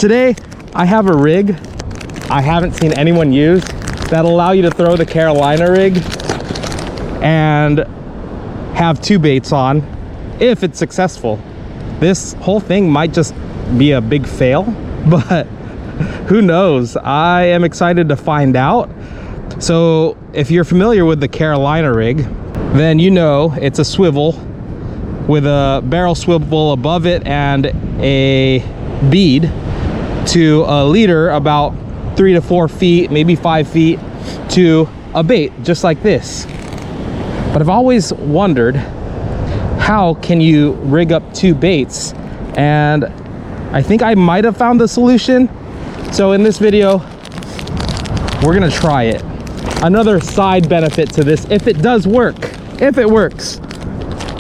Today, I have a rig I haven't seen anyone use that'll allow you to throw the Carolina rig and have two baits on if it's successful. This whole thing might just be a big fail, but who knows? I am excited to find out. So if you're familiar with the Carolina rig, then you know it's a swivel with a barrel swivel above it and a bead to a leader about 3 to 4 feet, maybe 5 feet to a bait just like this. But I've always wondered, how can you rig up two baits? And I think I might have found the solution. So in this video, we're gonna try it. Another side benefit to this, if it does work, if it works,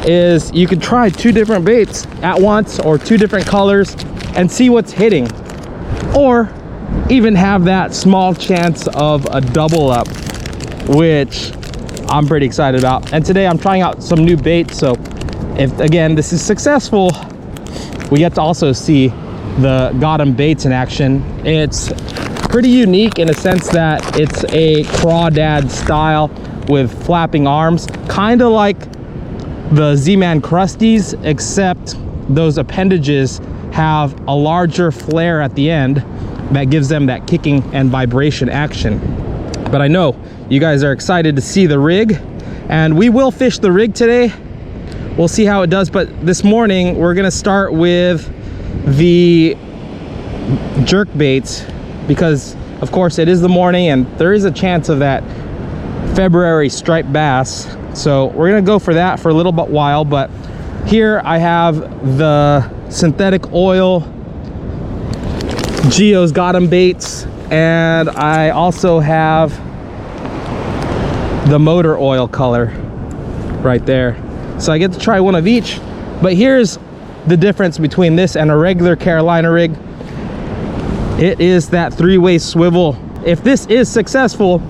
is you can try two different baits at once or two different colors and see what's hitting. Or even have that small chance of a double up, which I'm pretty excited about. And today I'm trying out some new baits, so if again this is successful, we get to also see the got 'em baits in action. It's pretty unique in a sense that it's a crawdad style with flapping arms, kind of like the Z-Man Krusties, except those appendages have a larger flare at the end that gives them that kicking and vibration action. But I know you guys are excited to see the rig, and we will fish the rig today. We'll see how it does, but this morning we're gonna start with the jerk baits because of course it is the morning and there is a chance of that February striped bass. So we're gonna go for that for a little bit while. But here I have the synthetic oil Geo's got 'em baits, and I also have the motor oil color right there. So I get to try one of each. But here's the difference between this and a regular Carolina rig. It is that three-way swivel. If this is successful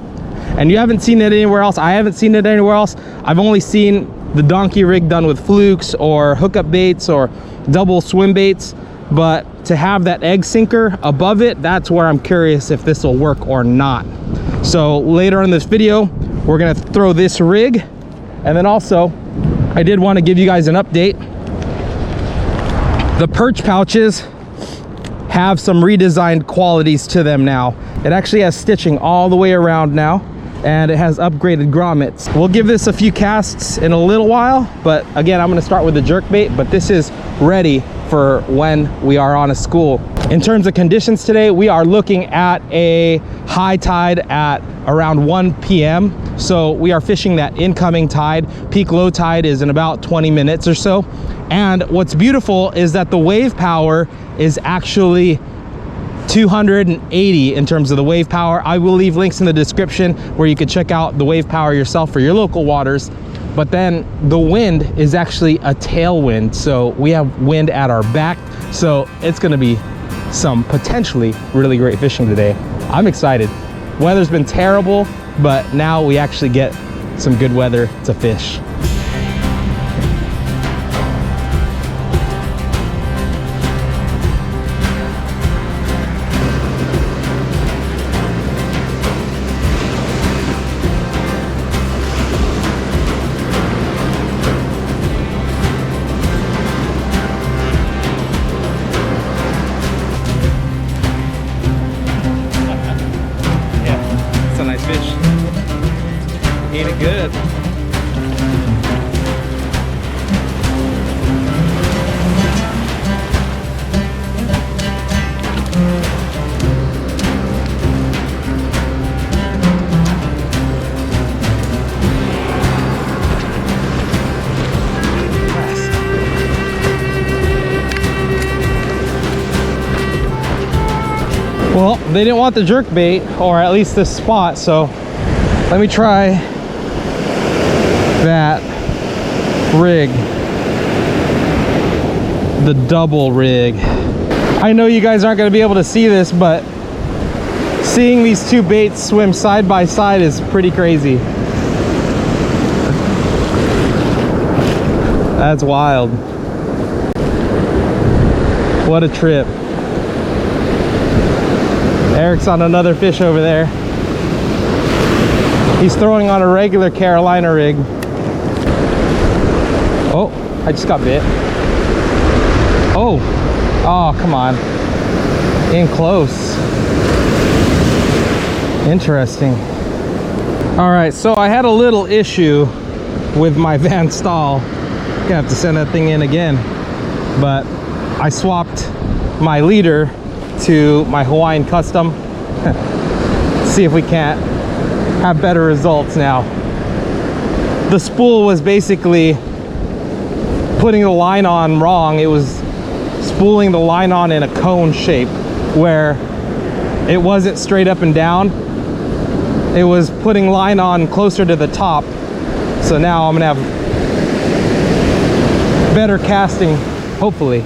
and you haven't seen it anywhere else, I haven't seen it anywhere else. I've only seen the donkey rig done with flukes or hookup baits or double swim baits, but to have that egg sinker above it, that's where I'm curious if this will work or not. So later in this video, we're gonna throw this rig, and then also I did want to give you guys an update. The perch pouches have some redesigned qualities to them now. It actually has stitching all the way around now, and it has upgraded grommets. We'll give this a few casts in a little while, but again, I'm gonna start with the jerk bait, but this is ready for when we are on a school. In terms of conditions today, we are looking at a high tide at around 1 p.m. So we are fishing that incoming tide. Peak low tide is in about 20 minutes or so. And what's beautiful is that the wave power is actually 280 in terms of the wave power. I will leave links in the description where you can check out the wave power yourself for your local waters. But then the wind is actually a tailwind, so we have wind at our back, so it's gonna be some potentially really great fishing today. I'm excited. Weather's been terrible, but now we actually get some good weather to fish. Ain't it good? Well, they didn't want the jerk bait, or at least this spot, so let me try that rig, the double rig. I know you guys aren't going to be able to see this, but seeing these two baits swim side by side is pretty crazy. That's wild. What a trip. Eric's on another fish over there. He's throwing on a regular Carolina rig. Oh, I just got bit. Oh, come on. In close. Interesting. All right, so I had a little issue with my Van Staal. Gonna have to send that thing in again. But I swapped my leader to my Hawaiian Custom. See if we can't have better results now. The spool was basically putting the line on wrong. It was spooling the line on in a cone shape where it wasn't straight up and down. It was putting line on closer to the top. So now I'm gonna have better casting, hopefully.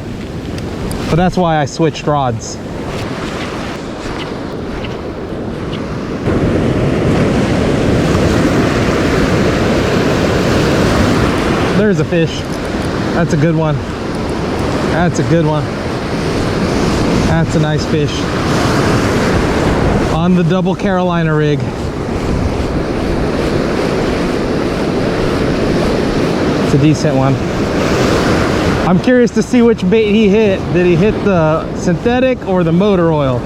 But that's why I switched rods. There's a fish. That's a good one. That's a good one. That's a nice fish. On the double Carolina rig. It's a decent one. I'm curious to see which bait he hit. Did he hit the synthetic or the motor oil?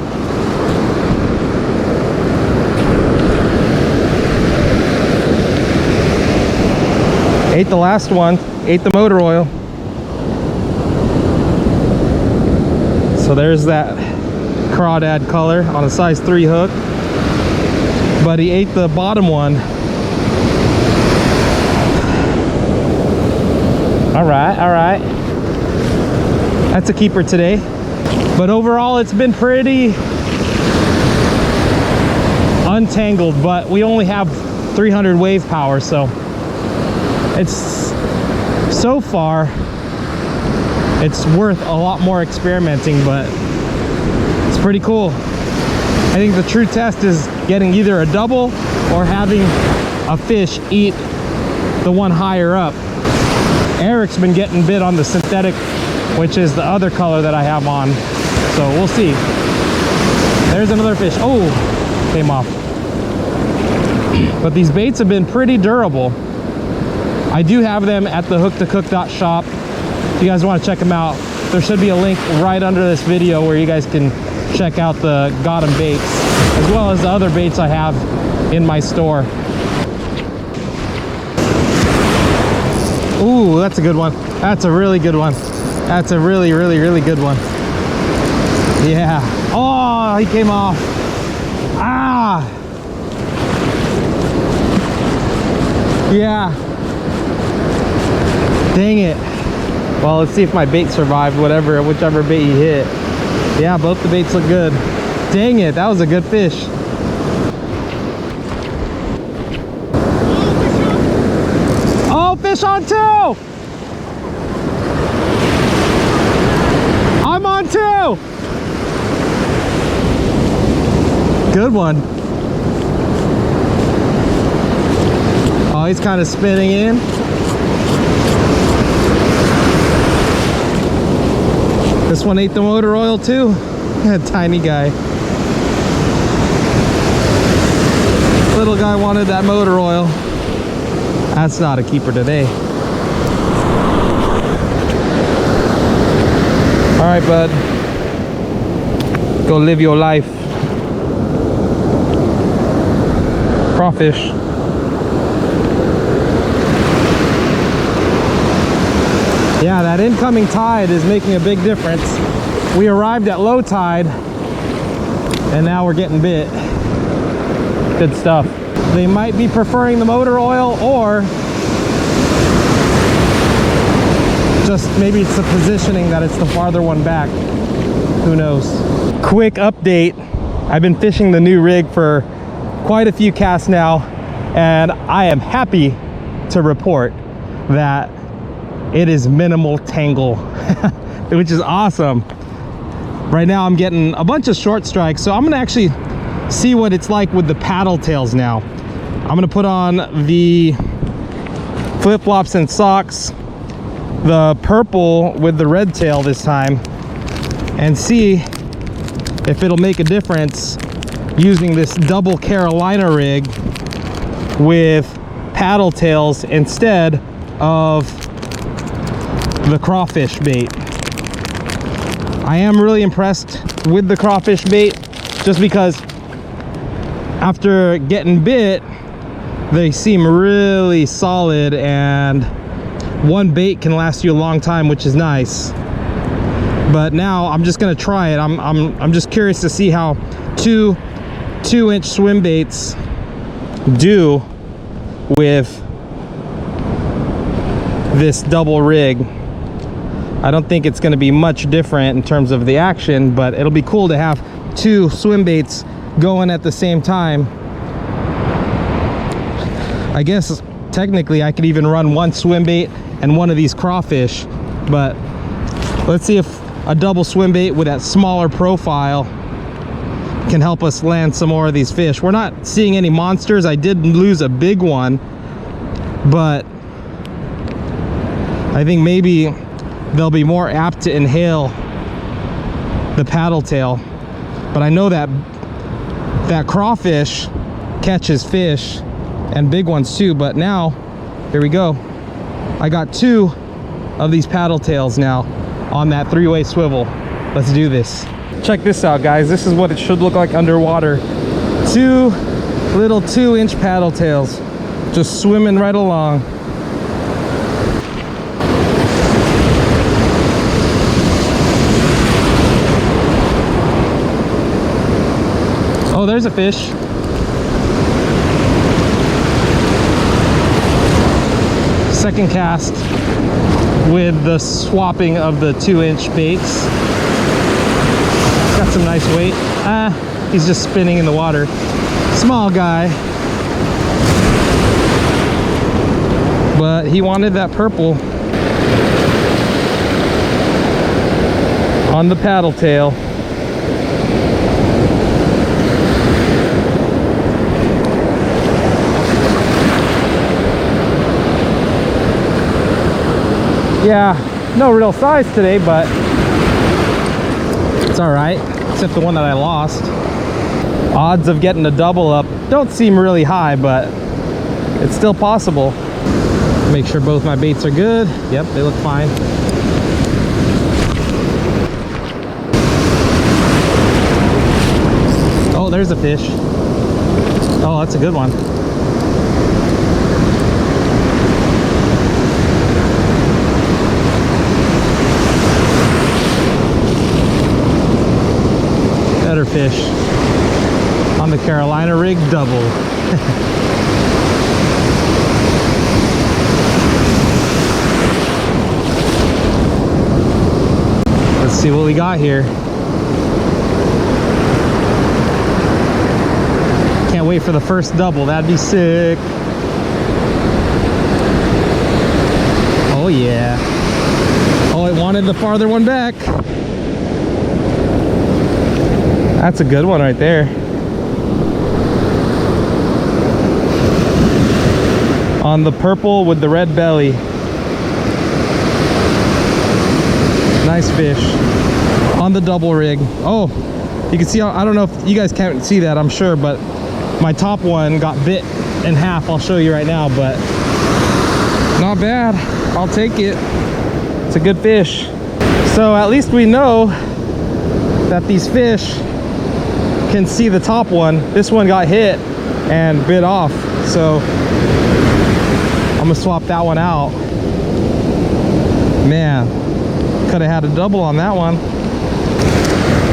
Ate the last one, ate the motor oil. So there's that crawdad color on a size 3 hook. But he ate the bottom one. All right. That's a keeper today. But overall, it's been pretty untangled, but we only have 300 wave power, so it's so far it's worth a lot more experimenting, but it's pretty cool. I think the true test is getting either a double or having a fish eat the one higher up. Eric's been getting bit on the synthetic, which is the other color that I have on, so we'll see. There's another fish. Oh, came off. But these baits have been pretty durable. I do have them at the hooktocook.shop. If you guys want to check them out, there should be a link right under this video where you guys can check out the Got 'em baits, as well as the other baits I have in my store. Ooh, that's a good one. That's a really good one. That's a really good one. Yeah. Oh, he came off. Ah. Yeah. Dang it. Well, let's see if my bait survived whichever bait he hit. Yeah, both the baits look good. Dang it, that was a good fish. Oh, fish on two! I'm on two! Good one. Oh, he's kind of spinning in. This one ate the motor oil too. That tiny guy. Little guy wanted that motor oil. That's not a keeper today. All right, bud. Go live your life. Crawfish. Yeah, that incoming tide is making a big difference. We arrived at low tide and now we're getting bit. Good stuff. They might be preferring the motor oil, or just maybe it's the positioning that it's the farther one back. Who knows? Quick update. I've been fishing the new rig for quite a few casts now, and I am happy to report that it is minimal tangle, which is awesome. Right now I'm getting a bunch of short strikes, so I'm gonna actually see what it's like with the paddle tails now. I'm gonna put on the flip-flops and socks, the purple with the red tail this time, and see if it'll make a difference using this double Carolina rig with paddle tails instead of the crawfish bait. I am really impressed with the crawfish bait just because after getting bit, they seem really solid, and one bait can last you a long time, which is nice. But now I'm just gonna try it. I'm just curious to see how two 2-inch swim baits do with this double rig. I don't think it's going to be much different in terms of the action, but it'll be cool to have 2 swim baits going at the same time. I guess technically I could even run 1 swim bait and 1 of these crawfish, but let's see if a double swim bait with that smaller profile can help us land some more of these fish. We're not seeing any monsters. I did lose a big one, but I think maybe they'll be more apt to inhale the paddle tail. But I know that crawfish catches fish, and big ones too. But now, here we go. I got 2 of these paddle tails now on that 3-way swivel. Let's do this. Check this out, guys. This is what it should look like underwater. 2 little 2-inch paddle tails just swimming right along. Oh, there's a fish. Second cast with the swapping of the 2-inch baits. Got some nice weight. He's just spinning in the water. Small guy. But he wanted that purple on the paddle tail. Yeah, no real size today, but it's all right, except the one that I lost. Odds of getting a double up don't seem really high, but it's still possible. Make sure both my baits are good. Yep, they look fine. Oh, there's a fish. Oh, that's a good one. Better fish on the Carolina rig double. Let's see what we got here. Can't wait for the first double. That'd be sick. Oh yeah. Oh, it wanted the farther one back. That's a good one right there. On the purple with the red belly. Nice fish. On the double rig. Oh, you can see, I don't know if you guys can't see that, I'm sure, but my top one got bit in half. I'll show you right now, but not bad. I'll take it. It's a good fish. So at least we know that these fish can see the top one. This one got hit and bit off, so I'm gonna swap that one out. Man, could have had a double on that one.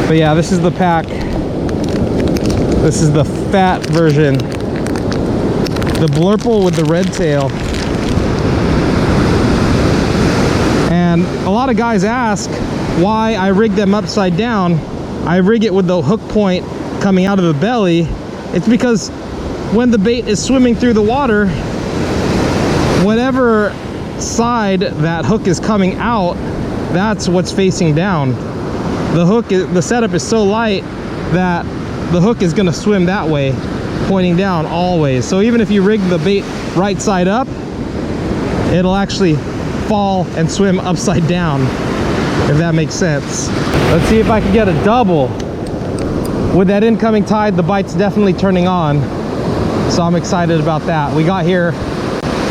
But yeah, this is the pack. This is the fat version, the blurple with the red tail. And a lot of guys ask why I rig them upside down. I rig it with the hook point coming out of the belly. It's because when the bait is swimming through the water, whatever side that hook is coming out, that's what's facing down. The setup is so light that the hook is going to swim that way, pointing down always. So even if you rig the bait right side up, it'll actually fall and swim upside down, if that makes sense. Let's see if I can get a double. with that incoming tide, the bite's definitely turning on. So I'm excited about that. We got here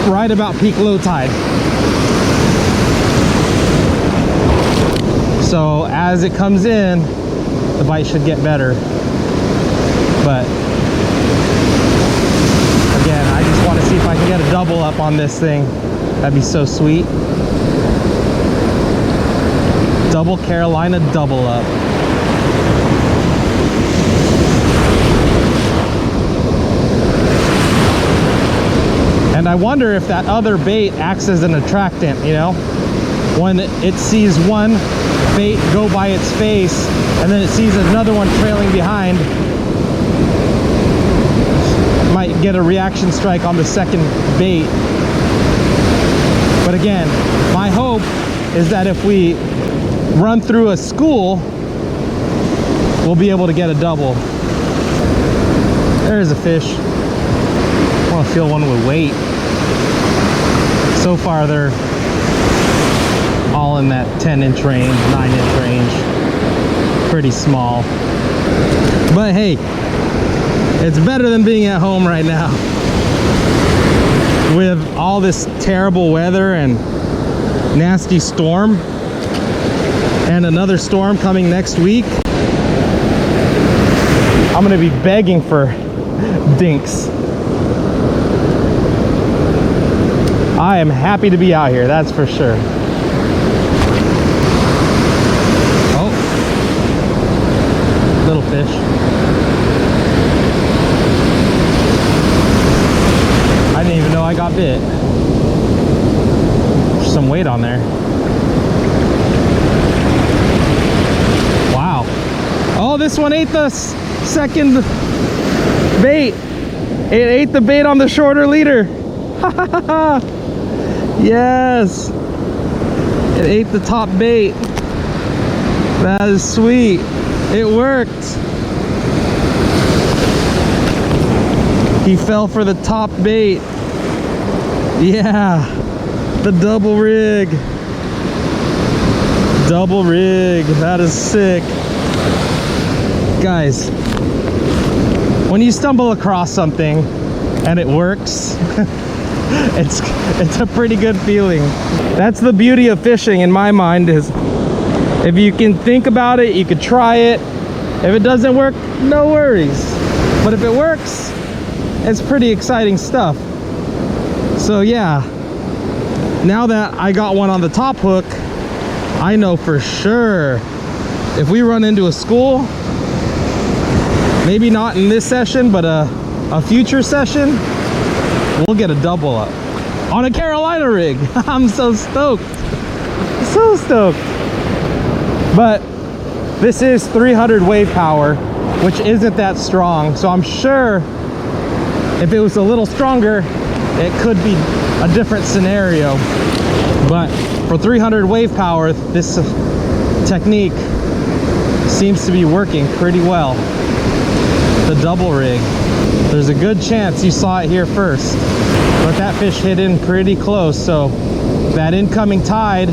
right about peak low tide. So as it comes in, the bite should get better. But again, I just want to see if I can get a double up on this thing. That'd be so sweet. Double Carolina double up. And I wonder if that other bait acts as an attractant, you know? When it sees one bait go by its face and then it sees another one trailing behind, might get a reaction strike on the second bait. But again, my hope is that if we run through a school, we'll be able to get a double. There's a fish. I want to feel one with weight. So far they're all in that 10-inch range, 9-inch range. Pretty small. But hey, it's better than being at home right now. With all this terrible weather and nasty storm, and another storm coming next week, I'm gonna be begging for dinks. I am happy to be out here, that's for sure. Oh, little fish. I didn't even know I got bit. There's some weight on there. Wow. Oh, this one ate the second bait. It ate the bait on the shorter leader. Yes. It ate the top bait. That is sweet. It worked. He fell for the top bait. Yeah. The double rig. Double rig. That is sick. Guys, when you stumble across something and it works, it's a pretty good feeling. That's the beauty of fishing in my mind, is if you can think about it, you could try it. If it doesn't work, no worries. But if it works, it's pretty exciting stuff. So yeah, now that I got one on the top hook, I know for sure if we run into a school, maybe not in this session, but a future session, we'll get a double up on a Carolina rig. I'm so stoked. So stoked. But this is 300 wave power, which isn't that strong. So I'm sure if it was a little stronger, it could be a different scenario. But for 300 wave power, this technique seems to be working pretty well. The double rig. There's a good chance you saw it here first, but that fish hit in pretty close, so that incoming tide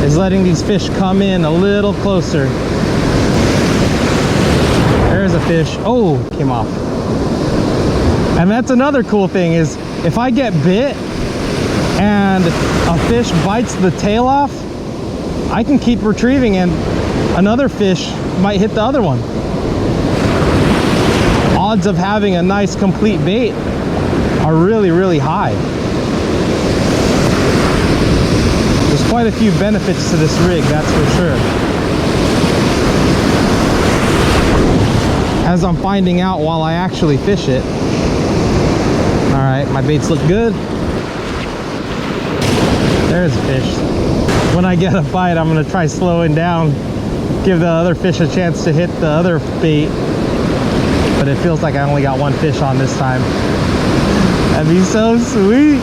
is letting these fish come in a little closer. There's a fish. Oh, came off. And that's another cool thing, is if I get bit and a fish bites the tail off, I can keep retrieving and another fish might hit the other one. Odds of having a nice complete bait are really, really high. There's quite a few benefits to this rig, that's for sure. As I'm finding out while I actually fish it. All right, my baits look good. There's a fish. When I get a bite, I'm gonna try slowing down, give the other fish a chance to hit the other bait. But it feels like I only got one fish on this time. That'd be so sweet.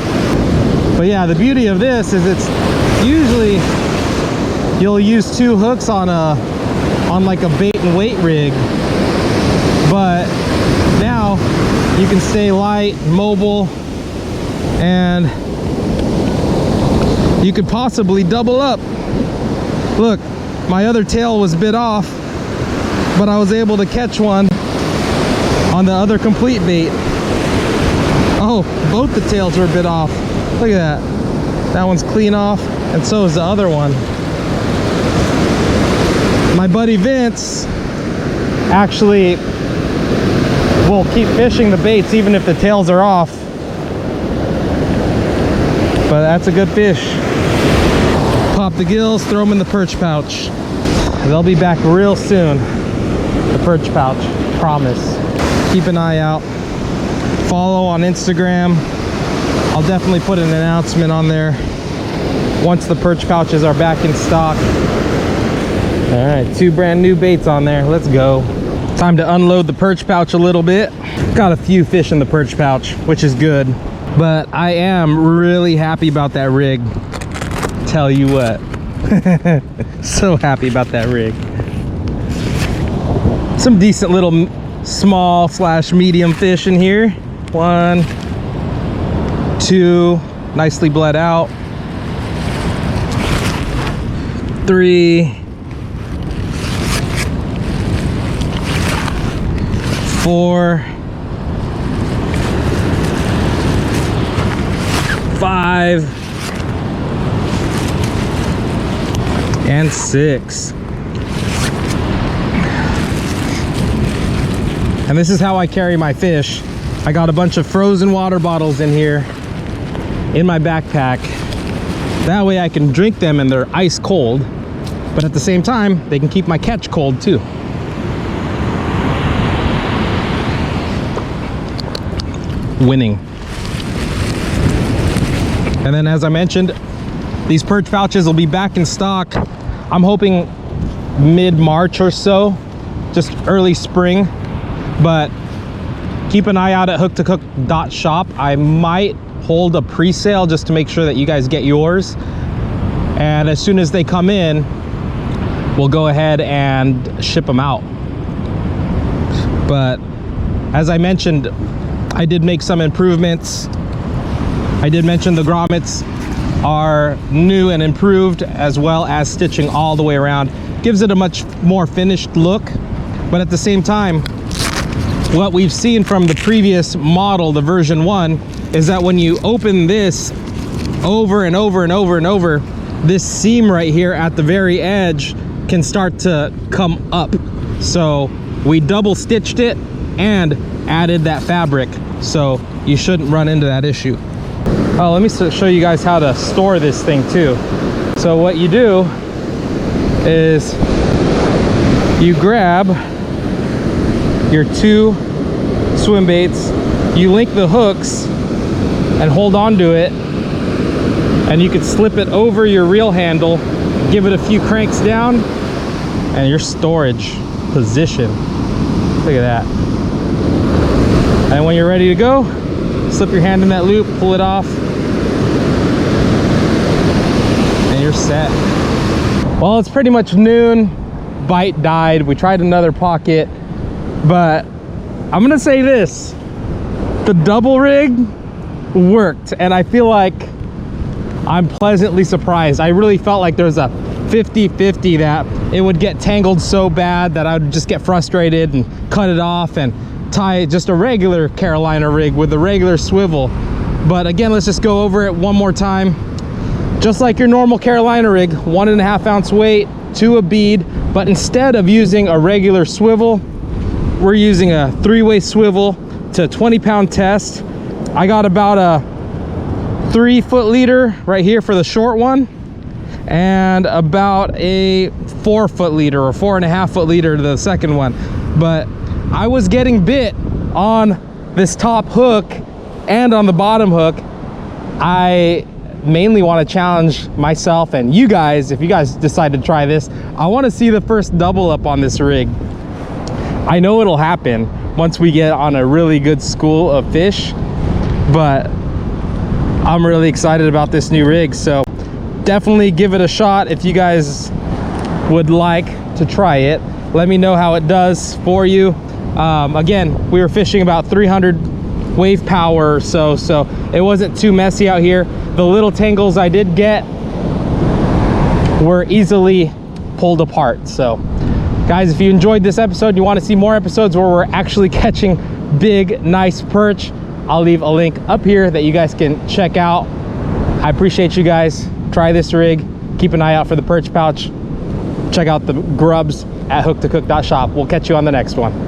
But yeah, the beauty of this is it's usually you'll use two hooks on like a bait and weight rig. But now you can stay light, mobile, and you could possibly double up. Look, my other tail was bit off, but I was able to catch one on the other complete bait. Oh, both the tails were a bit off. Look at that. That one's clean off, and so is the other one. My buddy Vince actually will keep fishing the baits even if the tails are off. But that's a good fish. Pop the gills, throw them in the perch pouch. They'll be back real soon. The perch pouch, promise. Keep an eye out. Follow on Instagram. I'll definitely put an announcement on there once the perch pouches are back in stock. All right, 2 brand new baits on there. Let's go. Time to unload the perch pouch a little bit. Got a few fish in the perch pouch, which is good. But I am really happy about that rig. Tell you what. So happy about that rig. Some decent little small / medium fish in here. 1, 2, nicely bled out. 3, 4, 5, and 6. And this is how I carry my fish. I got a bunch of frozen water bottles in here in my backpack. That way I can drink them and they're ice cold, but at the same time they can keep my catch cold too. Winning. And then, as I mentioned, these perch pouches will be back in stock. I'm hoping mid-March or so, just early spring. But keep an eye out at hooktocook.shop. I might hold a pre-sale just to make sure that you guys get yours. And as soon as they come in, we'll go ahead and ship them out. But as I mentioned, I did make some improvements. I did mention the grommets are new and improved, as well as stitching all the way around. Gives it a much more finished look. But at the same time, what we've seen from the previous model, the version 1, is that when you open this over and over and over and over, this seam right here at the very edge can start to come up. So we double stitched it and added that fabric, so you shouldn't run into that issue. Oh, let me show you guys how to store this thing too. So what you do is you grab your 2 swim baits, you link the hooks and hold on to it, and you can slip it over your reel handle, give it a few cranks down, and your storage position. Look at that. And when you're ready to go, slip your hand in that loop, pull it off, and you're set. Well, it's pretty much noon. Bite died. We tried another pocket, but I'm gonna say this, the double rig worked, and I feel like I'm pleasantly surprised. I really felt like there's a 50-50 that it would get tangled so bad that I would just get frustrated and cut it off and tie just a regular Carolina rig with a regular swivel. But again, let's just go over it one more time. Just like your normal Carolina rig, 1.5 ounce weight to a bead, but instead of using a regular swivel, we're using a 3-way swivel to 20-pound test. I got about a 3-foot leader right here for the short one, and about a 4-foot leader or 4.5-foot leader to the second one. But I was getting bit on this top hook and on the bottom hook. I mainly want to challenge myself and you guys. If you guys decide to try this, I want to see the first double up on this rig. I know it'll happen once we get on a really good school of fish, but I'm really excited about this new rig. So definitely give it a shot if you guys would like to try it. Let me know how it does for you. Again, we were fishing about 300 wave power or so it wasn't too messy out here. The little tangles I did get were easily pulled apart. So Guys, if you enjoyed this episode, you want to see more episodes where we're actually catching big, nice perch, I'll leave a link up here that you guys can check out. I appreciate you guys. Try this rig. Keep an eye out for the perch pouch. Check out the grubs at hooktocook.shop. We'll catch you on the next one.